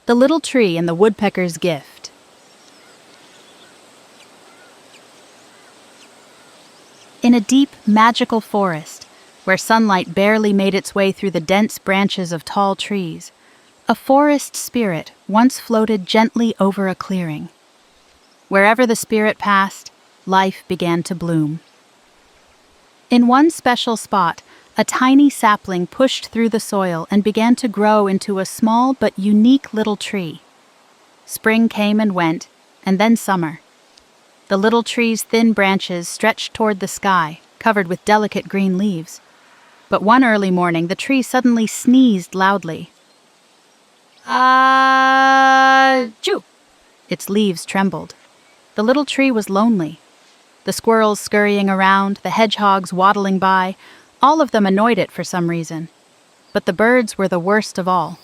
The Little Tree and the Woodpecker's Gift. In a deep, magical forest, where sunlight barely made its way through the dense branches of tall trees, a forest spirit once floated gently over a clearing. Wherever the spirit passed, life began to bloom. In one special spot, a tiny sapling pushed through the soil and began to grow into a small but unique little tree. Spring came and went, and then summer. The little tree's thin branches stretched toward the sky, covered with delicate green leaves. But one early morning, the tree suddenly sneezed loudly. Achoo! Its leaves trembled. The little tree was lonely. The squirrels scurrying around, the hedgehogs waddling by, all of them annoyed it for some reason. But the birds were the worst of all.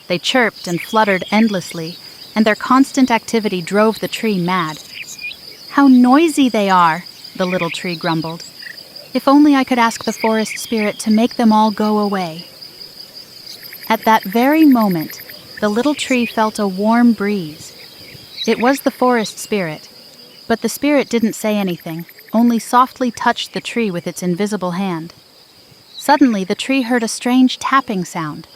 They chirped and fluttered endlessly, and their constant activity drove the tree mad. "How noisy they are," the little tree grumbled. "If only I could ask the forest spirit to make them all go away." At that very moment, the little tree felt a warm breeze. It was the forest spirit, but the spirit didn't say anything, only softly touched the tree with its invisible hand. Suddenly, the tree heard a strange tapping sound.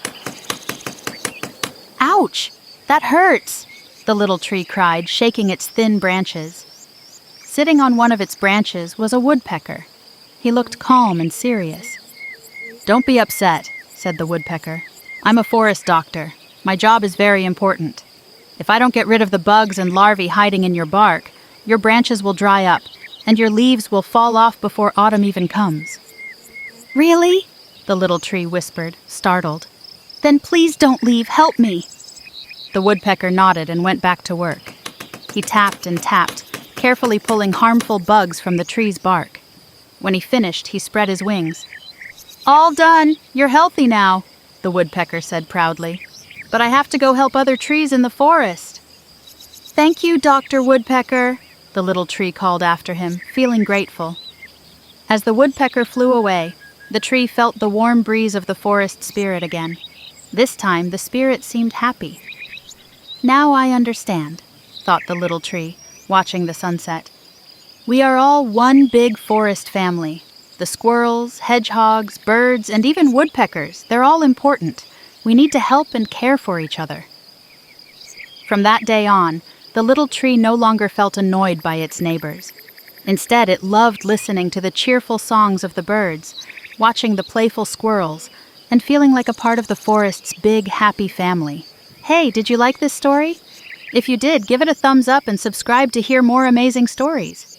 "Ouch! That hurts!" the little tree cried, shaking its thin branches. Sitting on one of its branches was a woodpecker. He looked calm and serious. "Don't be upset," said the woodpecker. "I'm a forest doctor. My job is very important. If I don't get rid of the bugs and larvae hiding in your bark, your branches will dry up, and your leaves will fall off before autumn even comes." "Really?" the little tree whispered, startled. "Then please don't leave, help me." The woodpecker nodded and went back to work. He tapped and tapped, carefully pulling harmful bugs from the tree's bark. When he finished, he spread his wings. "All done! You're healthy now," the woodpecker said proudly. "But I have to go help other trees in the forest." "Thank you, Dr. Woodpecker," the little tree called after him, feeling grateful. As the woodpecker flew away, the tree felt the warm breeze of the forest spirit again. This time, the spirit seemed happy. "Now I understand," thought the little tree, watching the sunset. "We are all one big forest family. The squirrels, hedgehogs, birds, and even woodpeckers, they're all important. We need to help and care for each other." From that day on, the little tree no longer felt annoyed by its neighbors. Instead, it loved listening to the cheerful songs of the birds, watching the playful squirrels, and feeling like a part of the forest's big, happy family. Hey, did you like this story? If you did, give it a thumbs up and subscribe to hear more amazing stories.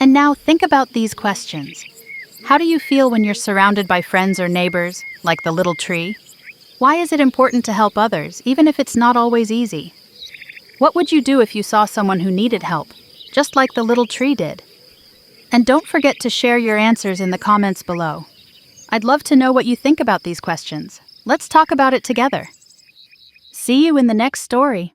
And now think about these questions. How do you feel when you're surrounded by friends or neighbors, like the little tree? Why is it important to help others, even if it's not always easy? What would you do if you saw someone who needed help, just like the little tree did? And don't forget to share your answers in the comments below. I'd love to know what you think about these questions. Let's talk about it together. See you in the next story.